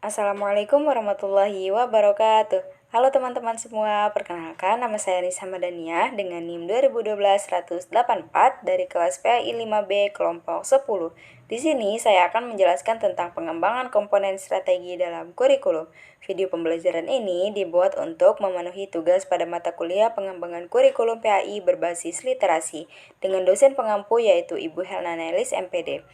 Assalamualaikum warahmatullahi wabarakatuh. Halo teman-teman semua, perkenalkan nama saya Nisa Madaniah dengan NIM 2012-184 dari kelas PAI 5B kelompok 10. Di sini saya akan menjelaskan tentang pengembangan komponen strategi dalam kurikulum. Video pembelajaran ini dibuat untuk memenuhi tugas pada mata kuliah pengembangan kurikulum PAI berbasis literasi dengan dosen pengampu yaitu Ibu Helna Nelis MPD.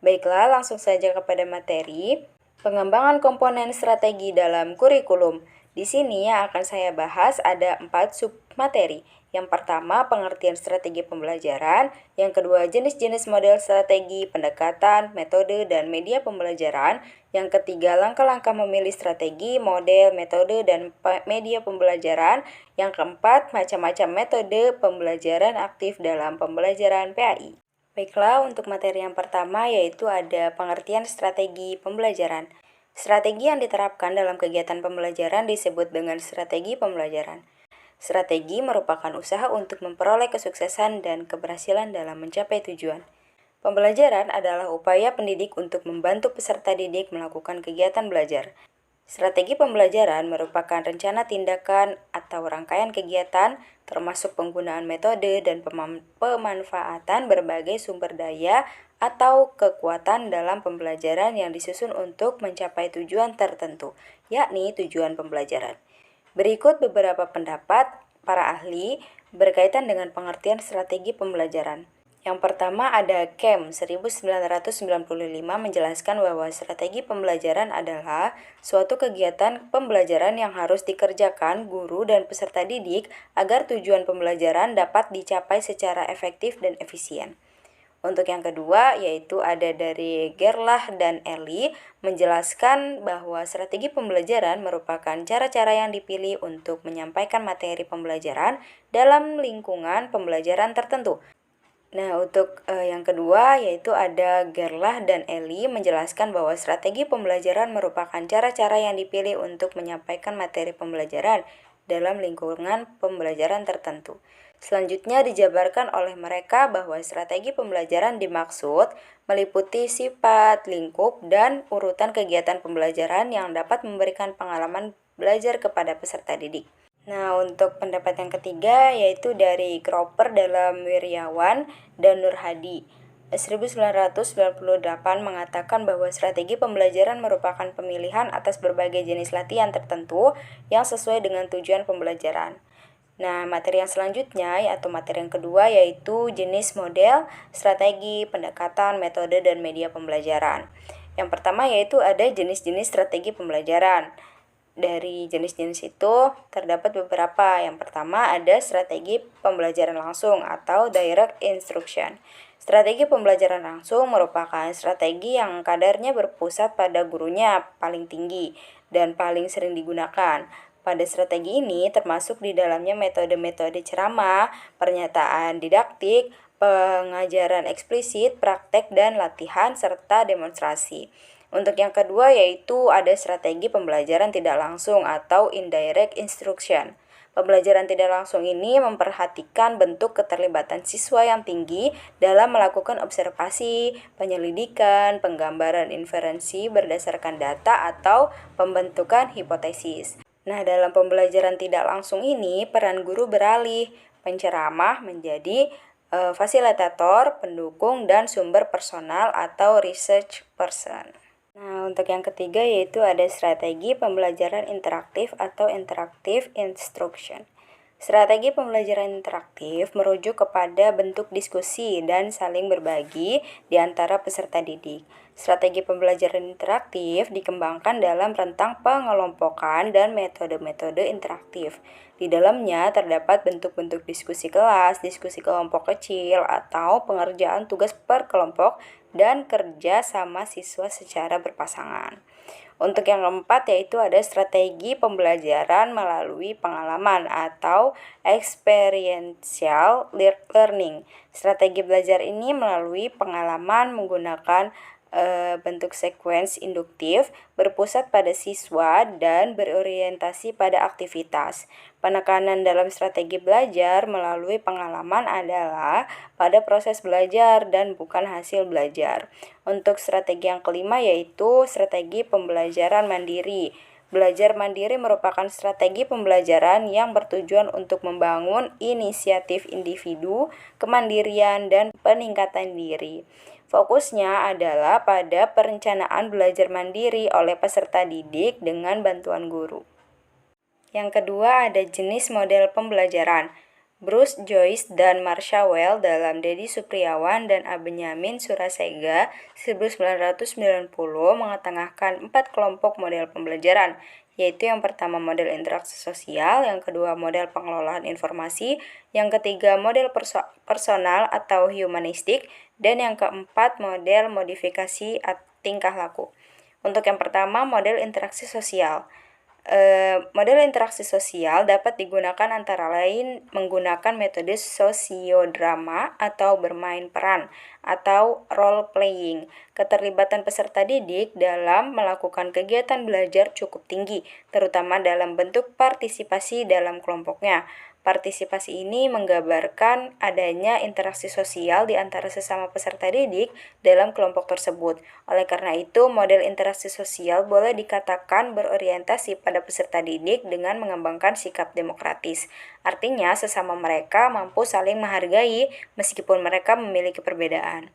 Baiklah, langsung saja kepada materi. Pengembangan komponen strategi dalam kurikulum. Di sini yang akan saya bahas ada 4 submateri. Yang pertama, pengertian strategi pembelajaran. Yang kedua, jenis-jenis model strategi, pendekatan, metode, dan media pembelajaran. Yang ketiga, langkah-langkah memilih strategi, model, metode, dan media pembelajaran. Yang keempat, macam-macam metode pembelajaran aktif dalam pembelajaran PAI. Baiklah, untuk materi yang pertama yaitu ada pengertian strategi pembelajaran. Strategi yang diterapkan dalam kegiatan pembelajaran disebut dengan strategi pembelajaran. Strategi merupakan usaha untuk memperoleh kesuksesan dan keberhasilan dalam mencapai tujuan. Pembelajaran adalah upaya pendidik untuk membantu peserta didik melakukan kegiatan belajar. Strategi pembelajaran merupakan rencana tindakan atau rangkaian kegiatan termasuk penggunaan metode dan pemanfaatan berbagai sumber daya atau kekuatan dalam pembelajaran yang disusun untuk mencapai tujuan tertentu, yakni tujuan pembelajaran. Berikut beberapa pendapat para ahli berkaitan dengan pengertian strategi pembelajaran. Yang pertama ada Kem 1995 menjelaskan bahwa strategi pembelajaran adalah suatu kegiatan pembelajaran yang harus dikerjakan guru dan peserta didik agar tujuan pembelajaran dapat dicapai secara efektif dan efisien. Untuk yang kedua yaitu ada dari Gerlach dan Eli menjelaskan bahwa strategi pembelajaran merupakan cara-cara yang dipilih untuk menyampaikan materi pembelajaran dalam lingkungan pembelajaran tertentu. Nah, untuk yang kedua yaitu ada Gerlach dan Eli menjelaskan bahwa strategi pembelajaran merupakan cara-cara yang dipilih untuk menyampaikan materi pembelajaran dalam lingkungan pembelajaran tertentu. Selanjutnya dijabarkan oleh mereka bahwa strategi pembelajaran dimaksud meliputi sifat, lingkup, dan urutan kegiatan pembelajaran yang dapat memberikan pengalaman belajar kepada peserta didik. Nah, untuk pendapat yang ketiga yaitu dari Cropper dalam Wiryawan dan Nur Hadi. 1998 mengatakan bahwa strategi pembelajaran merupakan pemilihan atas berbagai jenis latihan tertentu yang sesuai dengan tujuan pembelajaran. Nah, materi yang selanjutnya atau materi yang kedua yaitu jenis model, strategi, pendekatan, metode, dan media pembelajaran. Yang pertama yaitu ada jenis-jenis strategi pembelajaran. Dari jenis-jenis itu terdapat beberapa. Yang pertama ada strategi pembelajaran langsung atau direct instruction. Strategi pembelajaran langsung merupakan strategi yang kadarnya berpusat pada gurunya paling tinggi dan paling sering digunakan. Pada strategi ini termasuk di dalamnya metode-metode ceramah, pernyataan didaktik, pengajaran eksplisit, praktek dan latihan, serta demonstrasi. Untuk yang kedua yaitu ada strategi pembelajaran tidak langsung atau indirect instruction. Pembelajaran tidak langsung ini memperhatikan bentuk keterlibatan siswa yang tinggi dalam melakukan observasi, penyelidikan, penggambaran inferensi berdasarkan data atau pembentukan hipotesis. Nah, dalam pembelajaran tidak langsung ini peran guru beralih penceramah menjadi fasilitator, pendukung, dan sumber personal atau research person. Nah, untuk yang ketiga yaitu ada strategi pembelajaran interaktif atau interactive instruction. Strategi pembelajaran interaktif merujuk kepada bentuk diskusi dan saling berbagi di antara peserta didik. Strategi pembelajaran interaktif dikembangkan dalam rentang pengelompokan dan metode-metode interaktif. Di dalamnya terdapat bentuk-bentuk diskusi kelas, diskusi kelompok kecil, atau pengerjaan tugas per kelompok dan kerja sama siswa secara berpasangan. Untuk yang keempat yaitu ada strategi pembelajaran melalui pengalaman atau experiential learning. Strategi belajar ini melalui pengalaman menggunakan bentuk sequence induktif, berpusat pada siswa dan berorientasi pada aktivitas. Penekanan dalam strategi belajar melalui pengalaman adalah pada proses belajar dan bukan hasil belajar. Untuk strategi yang kelima yaitu strategi pembelajaran mandiri. Belajar mandiri merupakan strategi pembelajaran yang bertujuan untuk membangun inisiatif individu, kemandirian, dan peningkatan diri. Fokusnya adalah pada perencanaan belajar mandiri oleh peserta didik dengan bantuan guru. Yang kedua ada jenis model pembelajaran. Bruce Joyce dan Marsha Well dalam Dedi Supriyawan dan Abenyamin Surasega 1990 mengetengahkan 4 kelompok model pembelajaran, yaitu yang pertama model interaksi sosial, yang kedua model pengelolaan informasi, yang ketiga model personal atau humanistik, dan yang keempat model modifikasi tingkah laku. Untuk yang pertama model interaksi sosial. Model interaksi sosial dapat digunakan antara lain menggunakan metode sosiodrama atau bermain peran atau role playing. Keterlibatan peserta didik dalam melakukan kegiatan belajar cukup tinggi, terutama dalam bentuk partisipasi dalam kelompoknya. Partisipasi ini menggambarkan adanya interaksi sosial di antara sesama peserta didik dalam kelompok tersebut. Oleh karena itu, model interaksi sosial boleh dikatakan berorientasi pada peserta didik dengan mengembangkan sikap demokratis. Artinya, sesama mereka mampu saling menghargai meskipun mereka memiliki perbedaan.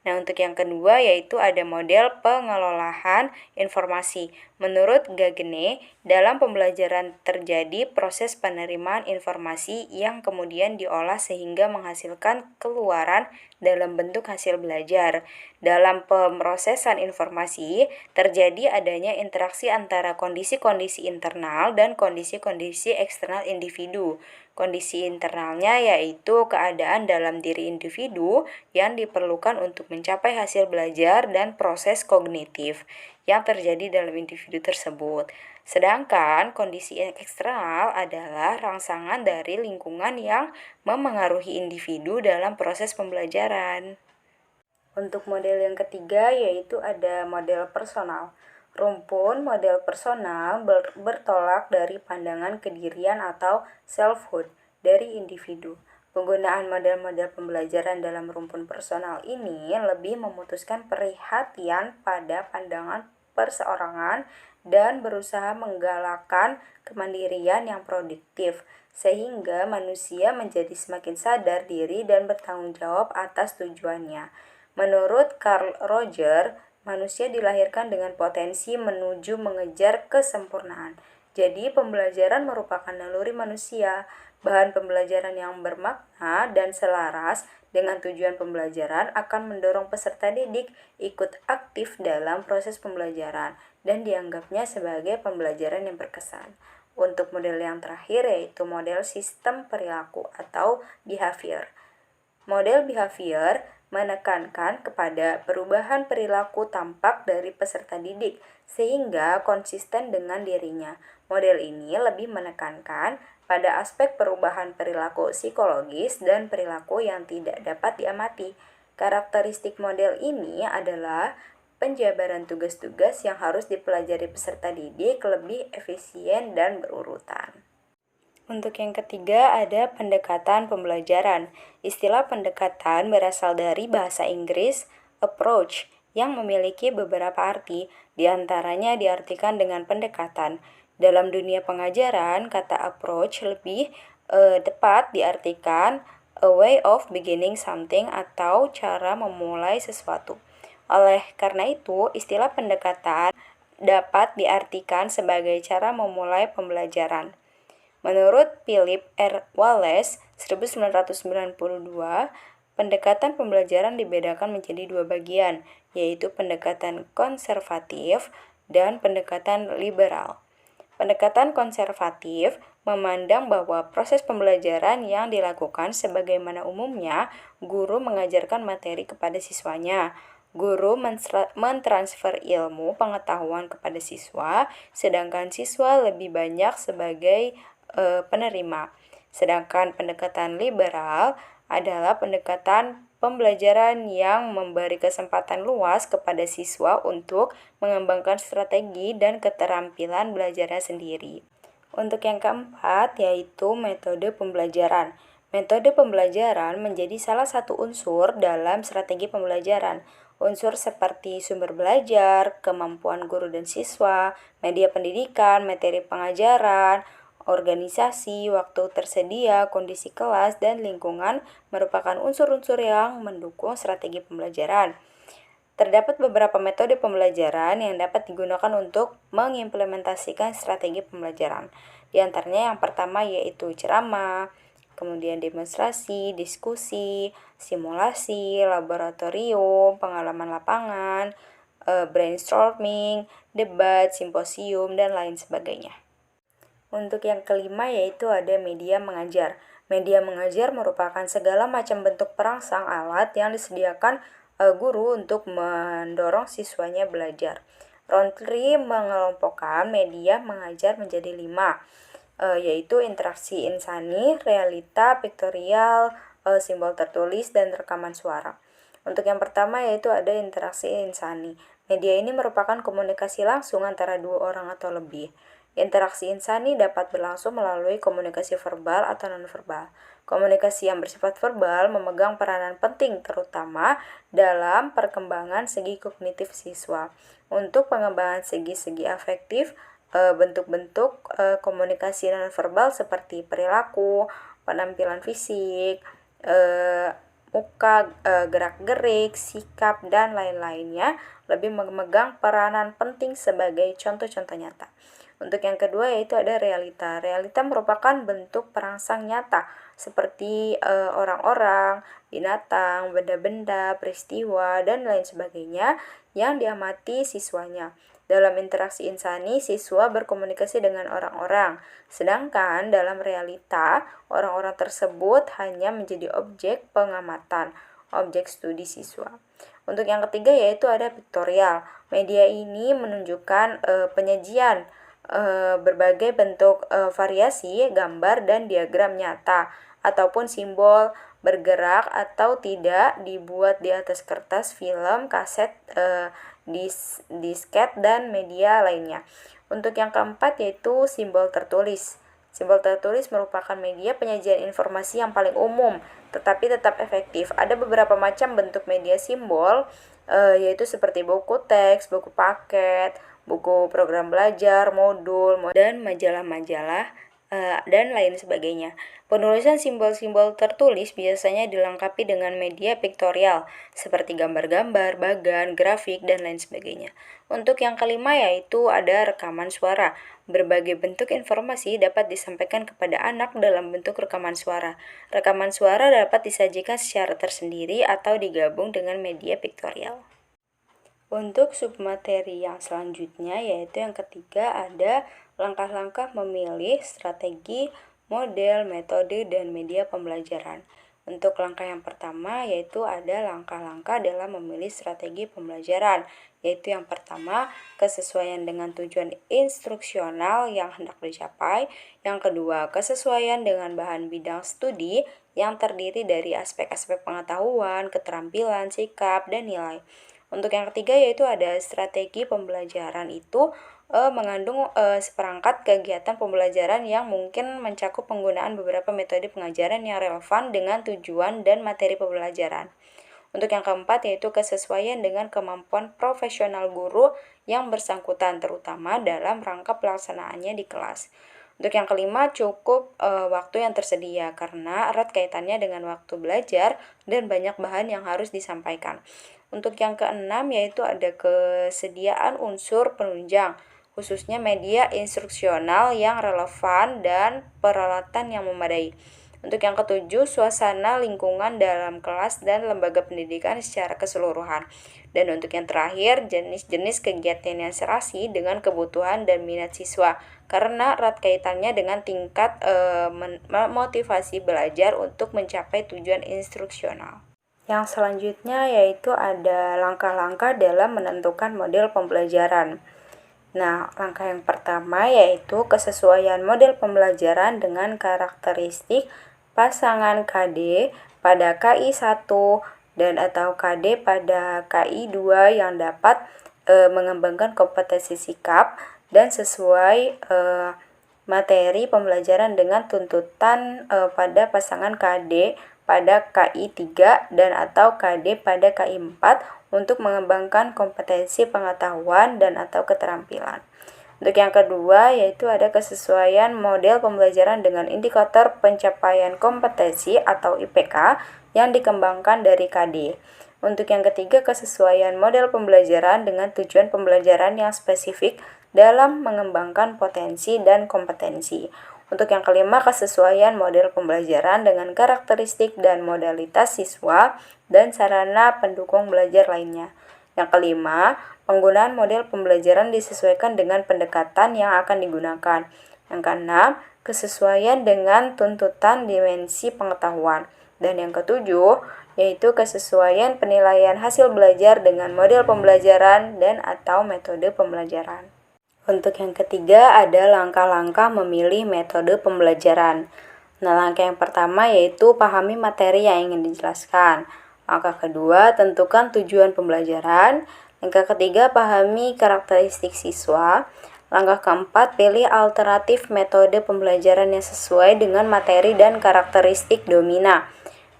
Nah, untuk yang kedua yaitu ada model pengelolaan informasi. Menurut Gagné, dalam pembelajaran terjadi proses penerimaan informasi yang kemudian diolah sehingga menghasilkan keluaran dalam bentuk hasil belajar. Dalam pemrosesan informasi, terjadi adanya interaksi antara kondisi-kondisi internal dan kondisi-kondisi eksternal individu. Kondisi internalnya yaitu keadaan dalam diri individu yang diperlukan untuk mencapai hasil belajar dan proses kognitif yang terjadi dalam individu tersebut. Sedangkan kondisi eksternal adalah rangsangan dari lingkungan yang memengaruhi individu dalam proses pembelajaran. Untuk model yang ketiga yaitu ada model personal. Rumpun model personal bertolak dari pandangan kedirian atau selfhood dari individu. Penggunaan model-model pembelajaran dalam rumpun personal ini lebih memutuskan perhatian pada pandangan perseorangan dan berusaha menggalakkan kemandirian yang produktif, sehingga manusia menjadi semakin sadar diri dan bertanggung jawab atas tujuannya. Menurut Carl Roger, manusia dilahirkan dengan potensi menuju mengejar kesempurnaan. Jadi, pembelajaran merupakan naluri manusia. Bahan pembelajaran yang bermakna dan selaras dengan tujuan pembelajaran akan mendorong peserta didik ikut aktif dalam proses pembelajaran dan dianggapnya sebagai pembelajaran yang berkesan. Untuk model yang terakhir yaitu model sistem perilaku atau behavior. Model behavior menekankan kepada perubahan perilaku tampak dari peserta didik sehingga konsisten dengan dirinya. Model ini lebih menekankan pada aspek perubahan perilaku psikologis dan perilaku yang tidak dapat diamati. Karakteristik model ini adalah penjabaran tugas-tugas yang harus dipelajari peserta didik lebih efisien dan berurutan. Untuk yang ketiga ada pendekatan pembelajaran. Istilah pendekatan berasal dari bahasa Inggris approach yang memiliki beberapa arti, diantaranya diartikan dengan pendekatan. Dalam dunia pengajaran, kata approach lebih tepat diartikan a way of beginning something atau cara memulai sesuatu. Oleh karena itu, istilah pendekatan dapat diartikan sebagai cara memulai pembelajaran. Menurut Philip R. Wallace, 1992, pendekatan pembelajaran dibedakan menjadi dua bagian, yaitu pendekatan konservatif dan pendekatan liberal. Pendekatan konservatif memandang bahwa proses pembelajaran yang dilakukan sebagaimana umumnya guru mengajarkan materi kepada siswanya. Guru mentransfer ilmu pengetahuan kepada siswa, sedangkan siswa lebih banyak sebagai penerima. Sedangkan pendekatan liberal adalah pendekatan pembelajaran yang memberi kesempatan luas kepada siswa untuk mengembangkan strategi dan keterampilan belajarnya sendiri. Untuk yang keempat, yaitu metode pembelajaran. Metode pembelajaran menjadi salah satu unsur dalam strategi pembelajaran. Unsur seperti sumber belajar, kemampuan guru dan siswa, media pendidikan, materi pengajaran, organisasi, waktu tersedia, kondisi kelas, dan lingkungan merupakan unsur-unsur yang mendukung strategi pembelajaran. Terdapat beberapa metode pembelajaran yang dapat digunakan untuk mengimplementasikan strategi pembelajaran. Di antaranya yang pertama yaitu ceramah, kemudian demonstrasi, diskusi, simulasi, laboratorium, pengalaman lapangan, brainstorming, debat, simposium, dan lain sebagainya. Untuk yang kelima yaitu ada media mengajar. Media mengajar merupakan segala macam bentuk perangsang alat yang disediakan guru untuk mendorong siswanya belajar. Rontri mengelompokkan media mengajar menjadi 5, yaitu interaksi insani, realita, piktorial, simbol tertulis, dan rekaman suara. Untuk yang pertama yaitu ada interaksi insani. Media ini merupakan komunikasi langsung antara 2 orang atau lebih. Interaksi insani dapat berlangsung melalui komunikasi verbal atau non-verbal. Komunikasi yang bersifat verbal memegang peranan penting terutama dalam perkembangan segi kognitif siswa. Untuk pengembangan segi-segi afektif, bentuk-bentuk komunikasi non-verbal seperti perilaku, penampilan fisik, muka, gerak-gerik, sikap, dan lain-lainnya lebih memegang peranan penting sebagai contoh-contoh nyata. Untuk yang kedua yaitu ada realita. Realita merupakan bentuk perangsang nyata seperti orang-orang, binatang, benda-benda, peristiwa, dan lain sebagainya yang diamati siswanya. Dalam interaksi insani, siswa berkomunikasi dengan orang-orang, sedangkan dalam realita, orang-orang tersebut hanya menjadi objek pengamatan, objek studi siswa. Untuk yang ketiga yaitu ada piktorial. Media ini menunjukkan penyajian berbagai bentuk variasi, gambar, dan diagram nyata, ataupun simbol bergerak atau tidak dibuat di atas kertas, film, kaset, disket, dan media lainnya. Untuk yang keempat yaitu simbol tertulis. Simbol tertulis merupakan media penyajian informasi yang paling umum, tetapi tetap efektif. Ada beberapa macam bentuk media simbol, yaitu seperti buku teks, buku paket, buku program belajar, modul, dan majalah-majalah, dan lain sebagainya. Penulisan simbol-simbol tertulis biasanya dilengkapi dengan media piktorial, seperti gambar-gambar, bagan, grafik, dan lain sebagainya. Untuk yang kelima yaitu ada rekaman suara. Berbagai bentuk informasi dapat disampaikan kepada anak dalam bentuk rekaman suara. Rekaman suara dapat disajikan secara tersendiri atau digabung dengan media piktorial. Untuk submateri yang selanjutnya yaitu yang ketiga ada langkah-langkah memilih strategi, model, metode, dan media pembelajaran. Untuk langkah yang pertama yaitu ada langkah-langkah dalam memilih strategi pembelajaran, yaitu yang pertama kesesuaian dengan tujuan instruksional yang hendak dicapai, yang kedua kesesuaian dengan bahan bidang studi yang terdiri dari aspek-aspek pengetahuan, keterampilan, sikap, dan nilai. Untuk yang ketiga yaitu ada strategi pembelajaran itu mengandung seperangkat kegiatan pembelajaran yang mungkin mencakup penggunaan beberapa metode pengajaran yang relevan dengan tujuan dan materi pembelajaran. Untuk yang keempat yaitu kesesuaian dengan kemampuan profesional guru yang bersangkutan terutama dalam rangka pelaksanaannya di kelas. Untuk yang kelima cukup waktu yang tersedia karena erat kaitannya dengan waktu belajar dan banyak bahan yang harus disampaikan. Untuk yang keenam yaitu ada kesediaan unsur penunjang, khususnya media instruksional yang relevan dan peralatan yang memadai. Untuk yang ketujuh, suasana lingkungan dalam kelas dan lembaga pendidikan secara keseluruhan. Dan untuk yang terakhir, jenis-jenis kegiatan yang serasi dengan kebutuhan dan minat siswa, karena erat kaitannya dengan tingkat motivasi belajar untuk mencapai tujuan instruksional. Yang selanjutnya yaitu ada langkah-langkah dalam menentukan model pembelajaran. Nah, langkah yang pertama yaitu kesesuaian model pembelajaran dengan karakteristik pasangan KD pada KI 1 dan atau KD pada KI 2 yang dapat mengembangkan kompetensi sikap dan sesuai materi pembelajaran dengan tuntutan pada pasangan KD pada KI 3 dan atau KD pada KI 4 untuk mengembangkan kompetensi pengetahuan dan atau keterampilan. Untuk yang kedua yaitu ada kesesuaian model pembelajaran dengan indikator pencapaian kompetensi atau IPK yang dikembangkan dari KD. Untuk yang ketiga, kesesuaian model pembelajaran dengan tujuan pembelajaran yang spesifik dalam mengembangkan potensi dan kompetensi. Untuk yang kelima, kesesuaian model pembelajaran dengan karakteristik dan modalitas siswa dan sarana pendukung belajar lainnya. Yang kelima, penggunaan model pembelajaran disesuaikan dengan pendekatan yang akan digunakan. Yang keenam, kesesuaian dengan tuntutan dimensi pengetahuan. Dan yang ketujuh, yaitu kesesuaian penilaian hasil belajar dengan model pembelajaran dan atau metode pembelajaran. Untuk yang ketiga ada langkah-langkah memilih metode pembelajaran. Nah, langkah yang pertama yaitu pahami materi yang ingin dijelaskan. Langkah kedua, tentukan tujuan pembelajaran. Langkah ketiga, pahami karakteristik siswa. Langkah keempat, pilih alternatif metode pembelajaran yang sesuai dengan materi dan karakteristik domina.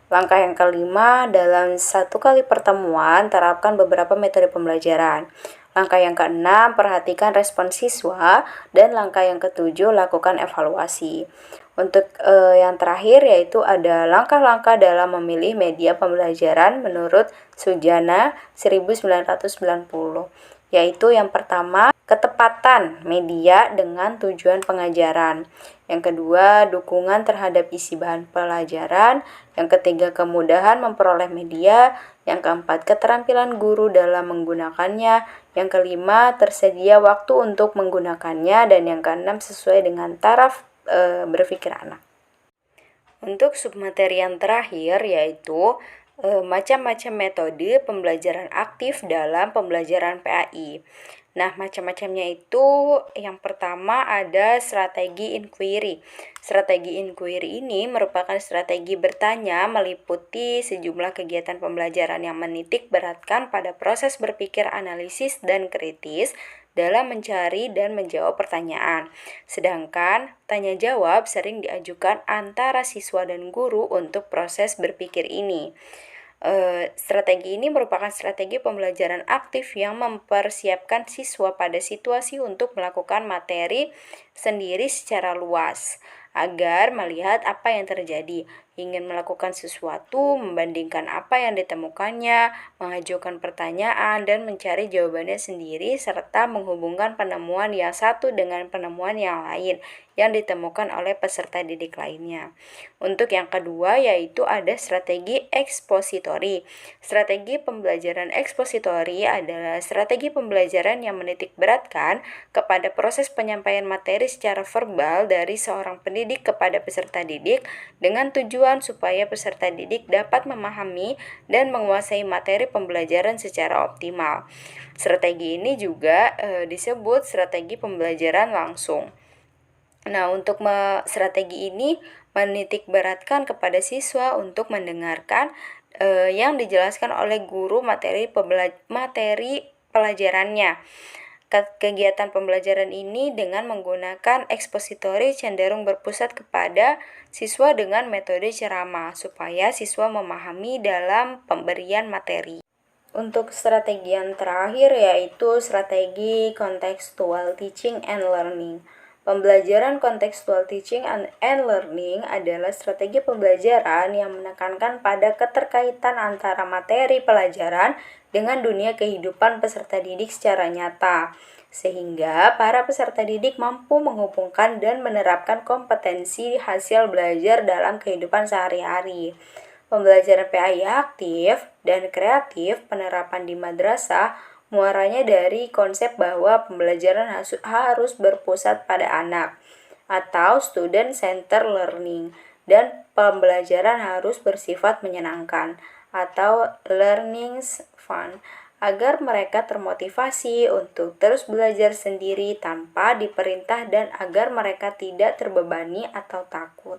Langkah yang kelima, dalam satu kali pertemuan, terapkan beberapa metode pembelajaran. Langkah yang keenam, perhatikan respon siswa. Dan langkah yang ketujuh, lakukan evaluasi. Untuk yang terakhir yaitu ada langkah-langkah dalam memilih media pembelajaran menurut Sujana 1990. Yaitu yang pertama, ketepatan media dengan tujuan pengajaran. Yang kedua, dukungan terhadap isi bahan pelajaran. Yang ketiga, kemudahan memperoleh media. Yang keempat, keterampilan guru dalam menggunakannya. Yang kelima, tersedia waktu untuk menggunakannya. Dan yang keenam, sesuai dengan taraf berpikir anak. Untuk submateri yang terakhir yaitu macam-macam metode pembelajaran aktif dalam pembelajaran PAI. Nah, macam-macamnya itu yang pertama ada strategi inquiry. Strategi inquiry ini merupakan strategi bertanya meliputi sejumlah kegiatan pembelajaran yang menitik beratkan pada proses berpikir analisis dan kritis dalam mencari dan menjawab pertanyaan. Sedangkan tanya jawab sering diajukan antara siswa dan guru untuk proses berpikir ini. Strategi ini merupakan strategi pembelajaran aktif yang mempersiapkan siswa pada situasi untuk melakukan materi sendiri secara luas agar melihat apa yang terjadi, ingin melakukan sesuatu, membandingkan apa yang ditemukannya, mengajukan pertanyaan, dan mencari jawabannya sendiri, serta menghubungkan penemuan yang satu dengan penemuan yang lain yang ditemukan oleh peserta didik lainnya. Untuk yang kedua yaitu ada strategi ekspositori. Strategi pembelajaran ekspositori adalah strategi pembelajaran yang menitik beratkan kepada proses penyampaian materi secara verbal dari seorang pendidik kepada peserta didik dengan tujuan supaya peserta didik dapat memahami dan menguasai materi pembelajaran secara optimal. Strategi ini juga disebut strategi pembelajaran langsung. Nah, untuk strategi ini menitik beratkan kepada siswa untuk mendengarkan yang dijelaskan oleh guru materi pelajarannya. Kegiatan pembelajaran ini dengan menggunakan ekspositori cenderung berpusat kepada siswa dengan metode ceramah supaya siswa memahami dalam pemberian materi. Untuk strategi yang terakhir yaitu strategi contextual teaching and learning. Pembelajaran contextual teaching and learning adalah strategi pembelajaran yang menekankan pada keterkaitan antara materi pelajaran dengan dunia kehidupan peserta didik secara nyata, sehingga para peserta didik mampu menghubungkan dan menerapkan kompetensi hasil belajar dalam kehidupan sehari-hari. Pembelajaran PAI aktif dan kreatif penerapan di madrasah muaranya dari konsep bahwa pembelajaran harus berpusat pada anak atau student center learning dan pembelajaran harus bersifat menyenangkan atau learning's fun agar mereka termotivasi untuk terus belajar sendiri tanpa diperintah dan agar mereka tidak terbebani atau takut.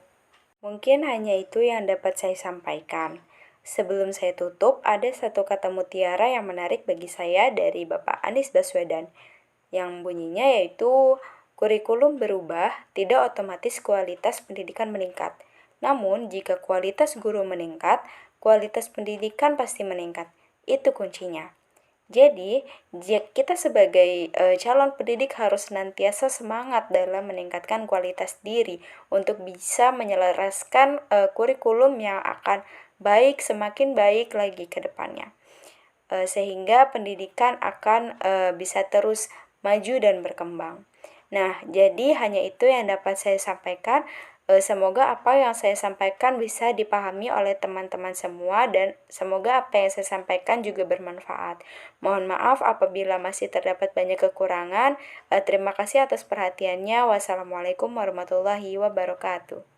Mungkin hanya itu yang dapat saya sampaikan. Sebelum saya tutup, ada satu kata mutiara yang menarik bagi saya dari Bapak Anies Baswedan, yang bunyinya yaitu kurikulum berubah, tidak otomatis kualitas pendidikan meningkat. Namun, jika kualitas guru meningkat, kualitas pendidikan pasti meningkat. Itu kuncinya. Jadi, kita sebagai calon pendidik harus senantiasa semangat dalam meningkatkan kualitas diri untuk bisa menyelaraskan kurikulum yang akan baik, semakin baik lagi ke depannya. Sehingga pendidikan akan bisa terus maju dan berkembang. Nah, jadi hanya itu yang dapat saya sampaikan. Semoga apa yang saya sampaikan bisa dipahami oleh teman-teman semua dan semoga apa yang saya sampaikan juga bermanfaat. Mohon maaf apabila masih terdapat banyak kekurangan. Terima kasih atas perhatiannya. Wassalamualaikum warahmatullahi wabarakatuh.